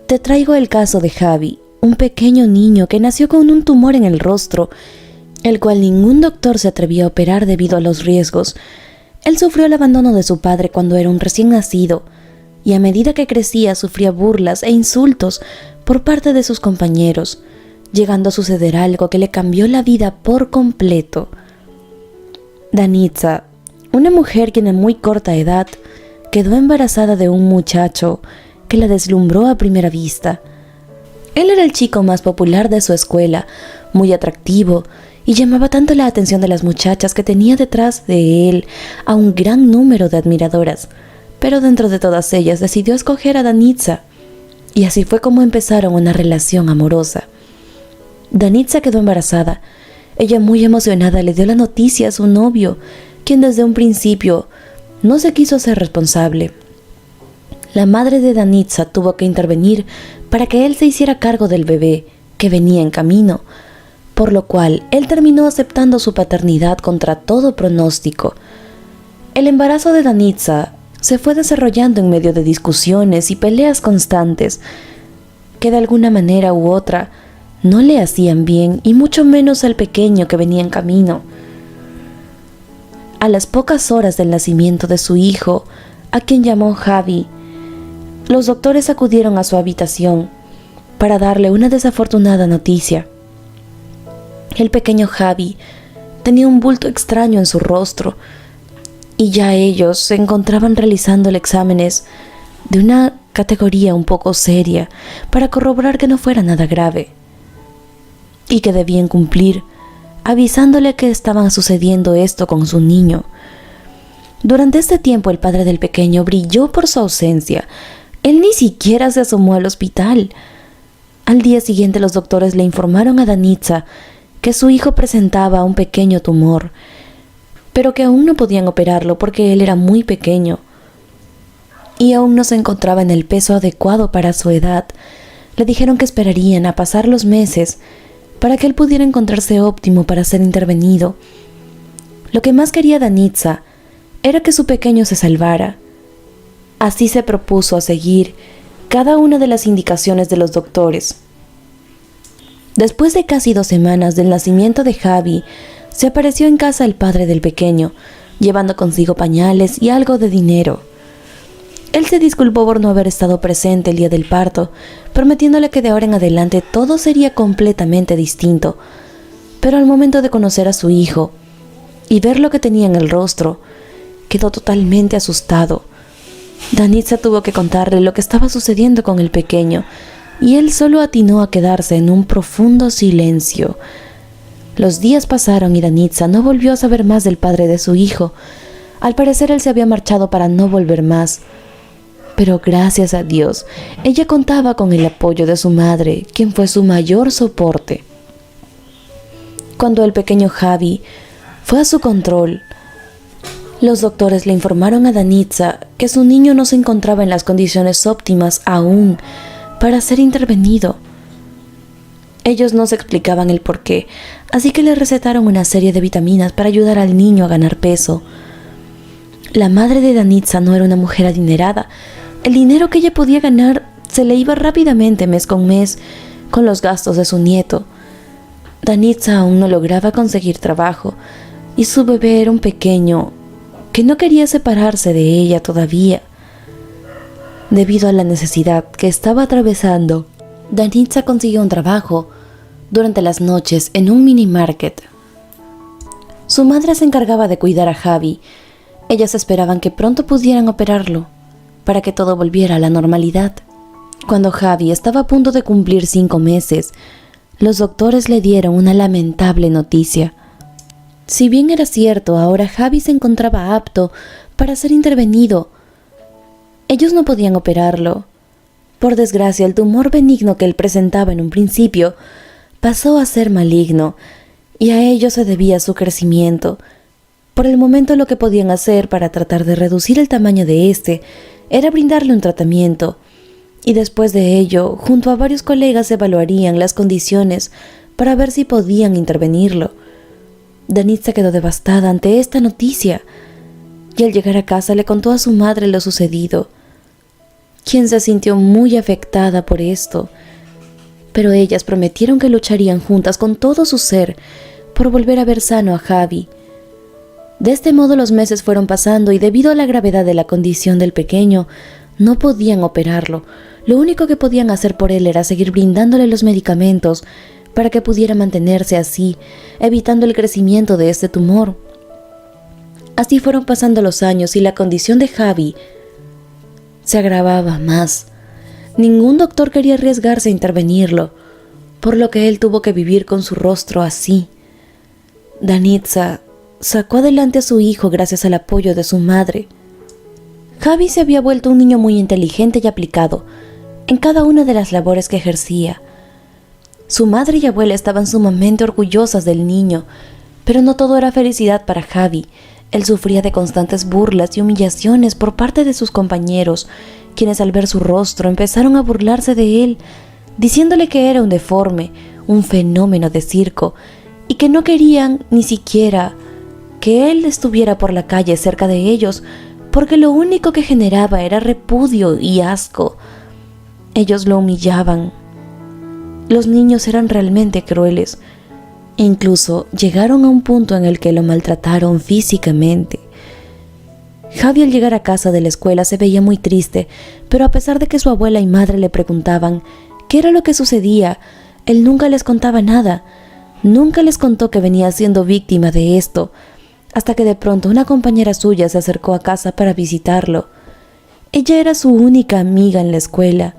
Te traigo el caso de Javi, un pequeño niño que nació con un tumor en el rostro, el cual ningún doctor se atrevió a operar debido a los riesgos. Él sufrió el abandono de su padre cuando era un recién nacido, y a medida que crecía sufría burlas e insultos por parte de sus compañeros, llegando a suceder algo que le cambió la vida por completo. Danitza, una mujer que en muy corta edad quedó embarazada de un muchacho que la deslumbró a primera vista. Él era el chico más popular de su escuela, muy atractivo, y llamaba tanto la atención de las muchachas que tenía detrás de él a un gran número de admiradoras. Pero dentro de todas ellas decidió escoger a Danitza, y así fue como empezaron una relación amorosa. Danitza quedó embarazada. Ella, muy emocionada, le dio la noticia a su novio, quien desde un principio no se quiso hacer responsable. La madre de Danitza tuvo que intervenir para que él se hiciera cargo del bebé que venía en camino, por lo cual él terminó aceptando su paternidad contra todo pronóstico. El embarazo de Danitza se fue desarrollando en medio de discusiones y peleas constantes que de alguna manera u otra no le hacían bien, y mucho menos al pequeño que venía en camino. A las pocas horas del nacimiento de su hijo, a quien llamó Javi, los doctores acudieron a su habitación para darle una desafortunada noticia. El pequeño Javi tenía un bulto extraño en su rostro, y ya ellos se encontraban realizando exámenes de una categoría un poco seria para corroborar que no fuera nada grave y que debían cumplir, avisándole que estaba sucediendo esto con su niño. Durante este tiempo el padre del pequeño brilló por su ausencia. Él ni siquiera se asomó al hospital. Al día siguiente los doctores le informaron a Danitza que su hijo presentaba un pequeño tumor, pero que aún no podían operarlo porque él era muy pequeño y aún no se encontraba en el peso adecuado para su edad. Le dijeron que esperarían a pasar los meses para que él pudiera encontrarse óptimo para ser intervenido. Lo que más quería Danitza era que su pequeño se salvara. Así se propuso a seguir cada una de las indicaciones de los doctores. Después de casi 2 semanas del nacimiento de Javi, se apareció en casa el padre del pequeño, llevando consigo pañales y algo de dinero. Él se disculpó por no haber estado presente el día del parto, prometiéndole que de ahora en adelante todo sería completamente distinto. Pero al momento de conocer a su hijo y ver lo que tenía en el rostro, quedó totalmente asustado. Danitza tuvo que contarle lo que estaba sucediendo con el pequeño, y él solo atinó a quedarse en un profundo silencio. Los días pasaron y Danitza no volvió a saber más del padre de su hijo. Al parecer él se había marchado para no volver más. Pero gracias a Dios, ella contaba con el apoyo de su madre, quien fue su mayor soporte. Cuando el pequeño Javi fue a su control, los doctores le informaron a Danitza que su niño no se encontraba en las condiciones óptimas aún para ser intervenido. Ellos no se explicaban el porqué, así que le recetaron una serie de vitaminas para ayudar al niño a ganar peso. La madre de Danitza no era una mujer adinerada. El dinero que ella podía ganar se le iba rápidamente mes con mes con los gastos de su nieto. Danitza aún no lograba conseguir trabajo y su bebé era un pequeño que no quería separarse de ella todavía. Debido a la necesidad que estaba atravesando, Danitza consiguió un trabajo durante las noches en un mini market. Su madre se encargaba de cuidar a Javi. Ellas esperaban que pronto pudieran operarlo para que todo volviera a la normalidad. Cuando Javi estaba a punto de cumplir 5 meses, los doctores le dieron una lamentable noticia. Si bien era cierto, ahora Javi se encontraba apto para ser intervenido, ellos no podían operarlo. Por desgracia, el tumor benigno que él presentaba en un principio pasó a ser maligno, y a ello se debía su crecimiento. Por el momento lo que podían hacer para tratar de reducir el tamaño de este era brindarle un tratamiento, y después de ello, junto a varios colegas evaluarían las condiciones para ver si podían intervenirlo. Danitza quedó devastada ante esta noticia, y al llegar a casa le contó a su madre lo sucedido, quien se sintió muy afectada por esto. Pero ellas prometieron que lucharían juntas con todo su ser por volver a ver sano a Javi. De este modo los meses fueron pasando y debido a la gravedad de la condición del pequeño, no podían operarlo. Lo único que podían hacer por él era seguir brindándole los medicamentos para que pudiera mantenerse así, evitando el crecimiento de este tumor. Así fueron pasando los años y la condición de Javi se agravaba más. Ningún doctor quería arriesgarse a intervenirlo, por lo que él tuvo que vivir con su rostro así. Danitza sacó adelante a su hijo gracias al apoyo de su madre. Javi se había vuelto un niño muy inteligente y aplicado en cada una de las labores que ejercía. Su madre y abuela estaban sumamente orgullosas del niño, pero no todo era felicidad para Javi. Él sufría de constantes burlas y humillaciones por parte de sus compañeros, quienes al ver su rostro empezaron a burlarse de él, diciéndole que era un deforme, un fenómeno de circo, y que no querían ni siquiera que él estuviera por la calle cerca de ellos, porque lo único que generaba era repudio y asco. Ellos lo humillaban. Los niños eran realmente crueles. Incluso llegaron a un punto en el que lo maltrataron físicamente. Javi al llegar a casa de la escuela se veía muy triste, pero a pesar de que su abuela y madre le preguntaban qué era lo que sucedía, él nunca les contaba nada. Nunca les contó que venía siendo víctima de esto, hasta que de pronto una compañera suya se acercó a casa para visitarlo. Ella era su única amiga en la escuela.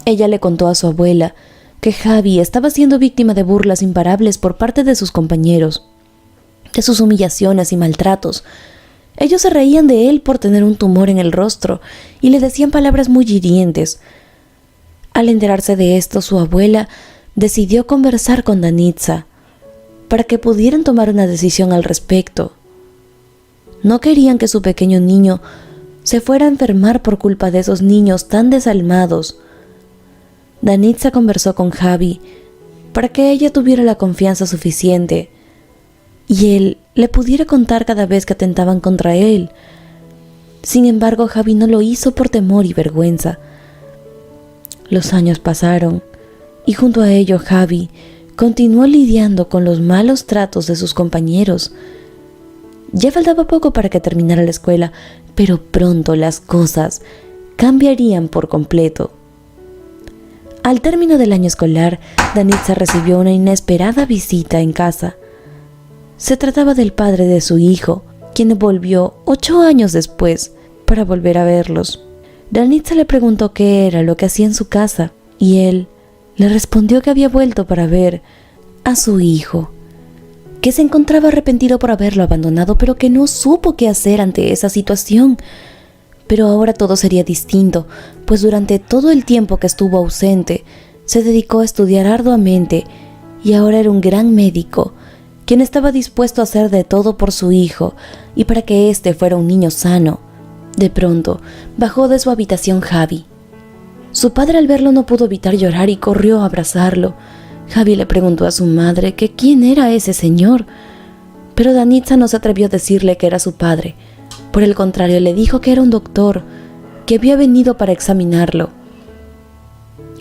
Ella le contó a su abuela que Javi estaba siendo víctima de burlas imparables por parte de sus compañeros, de sus humillaciones y maltratos. Ellos se reían de él por tener un tumor en el rostro y le decían palabras muy hirientes. Al enterarse de esto, su abuela decidió conversar con Danitza para que pudieran tomar una decisión al respecto. No querían que su pequeño niño se fuera a enfermar por culpa de esos niños tan desalmados. Danitza conversó con Javi para que ella tuviera la confianza suficiente y él le pudiera contar cada vez que atentaban contra él. Sin embargo, Javi no lo hizo por temor y vergüenza. Los años pasaron y junto a ello Javi continuó lidiando con los malos tratos de sus compañeros. Ya faltaba poco para que terminara la escuela, pero pronto las cosas cambiarían por completo. Al término del año escolar, Danitza recibió una inesperada visita en casa. Se trataba del padre de su hijo, quien volvió 8 años después para volver a verlos. Danitza le preguntó qué era lo que hacía en su casa, y él le respondió que había vuelto para ver a su hijo, que se encontraba arrepentido por haberlo abandonado, pero que no supo qué hacer ante esa situación. Pero ahora todo sería distinto, pues durante todo el tiempo que estuvo ausente, se dedicó a estudiar arduamente y ahora era un gran médico, quien estaba dispuesto a hacer de todo por su hijo y para que éste fuera un niño sano. De pronto, bajó de su habitación Javi. Su padre al verlo no pudo evitar llorar y corrió a abrazarlo. Javi le preguntó a su madre que quién era ese señor, pero Danitza no se atrevió a decirle que era su padre. Por el contrario, le dijo que era un doctor, que había venido para examinarlo.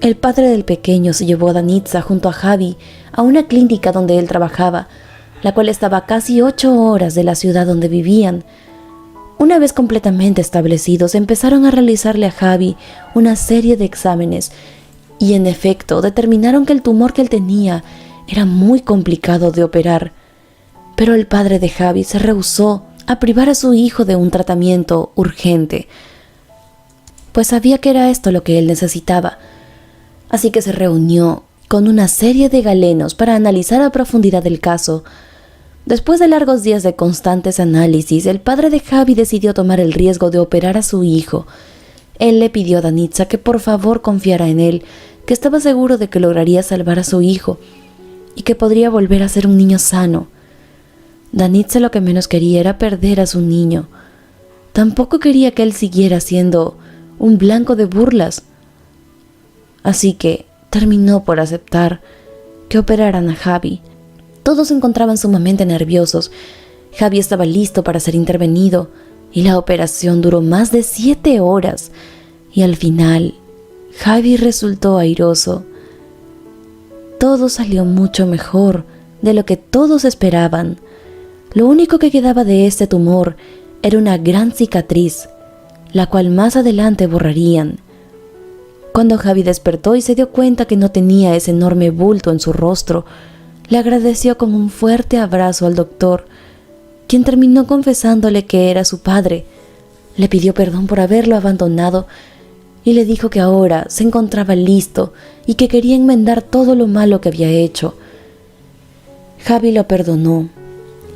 El padre del pequeño se llevó a Danitza junto a Javi a una clínica donde él trabajaba, la cual estaba a casi 8 horas de la ciudad donde vivían. Una vez completamente establecidos, empezaron a realizarle a Javi una serie de exámenes y en efecto determinaron que el tumor que él tenía era muy complicado de operar. Pero el padre de Javi se rehusó a privar a su hijo de un tratamiento urgente, pues sabía que era esto lo que él necesitaba. Así que se reunió con una serie de galenos para analizar a profundidad el caso. Después de largos días de constantes análisis, el padre de Javi decidió tomar el riesgo de operar a su hijo. Él le pidió a Danitza que por favor confiara en él, que estaba seguro de que lograría salvar a su hijo y que podría volver a ser un niño sano. Danitza lo que menos quería era perder a su niño. Tampoco quería que él siguiera siendo un blanco de burlas. Así que terminó por aceptar que operaran a Javi. Todos se encontraban sumamente nerviosos. Javi estaba listo para ser intervenido y la operación duró más de 7 horas. y al final Javi resultó airoso. Todo salió mucho mejor de lo que todos esperaban. Lo único que quedaba de este tumor era una gran cicatriz, la cual más adelante borrarían. Cuando Javi despertó y se dio cuenta que no tenía ese enorme bulto en su rostro, le agradeció con un fuerte abrazo al doctor, quien terminó confesándole que era su padre. Le pidió perdón por haberlo abandonado y le dijo que ahora se encontraba listo y que quería enmendar todo lo malo que había hecho. Javi lo perdonó.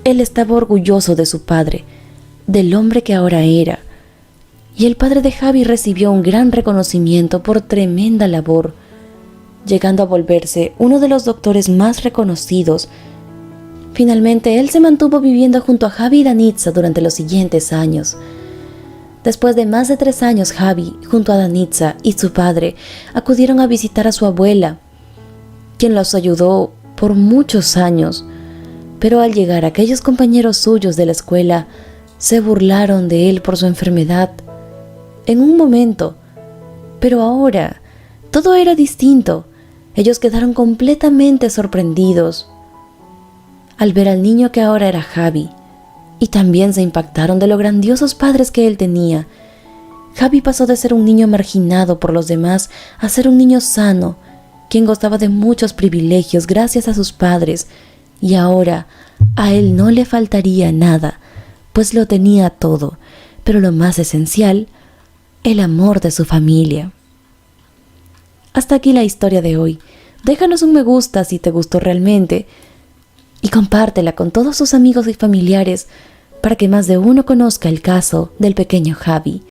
Él estaba orgulloso de su padre, del hombre que ahora era, y el padre de Javi recibió un gran reconocimiento por tremenda labor, llegando a volverse uno de los doctores más reconocidos. Finalmente, él se mantuvo viviendo junto a Javi y Danitza durante los siguientes años. Después de más de 3 años, Javi, junto a Danitza y su padre, acudieron a visitar a su abuela, quien los ayudó por muchos años. Pero al llegar aquellos compañeros suyos de la escuela, se burlaron de él por su enfermedad. En un momento, pero ahora, todo era distinto. Ellos quedaron completamente sorprendidos al ver al niño que ahora era Javi, y también se impactaron de lo grandiosos padres que él tenía. Javi pasó de ser un niño marginado por los demás a ser un niño sano, quien gozaba de muchos privilegios gracias a sus padres, y ahora a él no le faltaría nada, pues lo tenía todo, pero lo más esencial, el amor de su familia. Hasta aquí la historia de hoy. Déjanos un me gusta si te gustó realmente y compártela con todos tus amigos y familiares para que más de uno conozca el caso del pequeño Javi.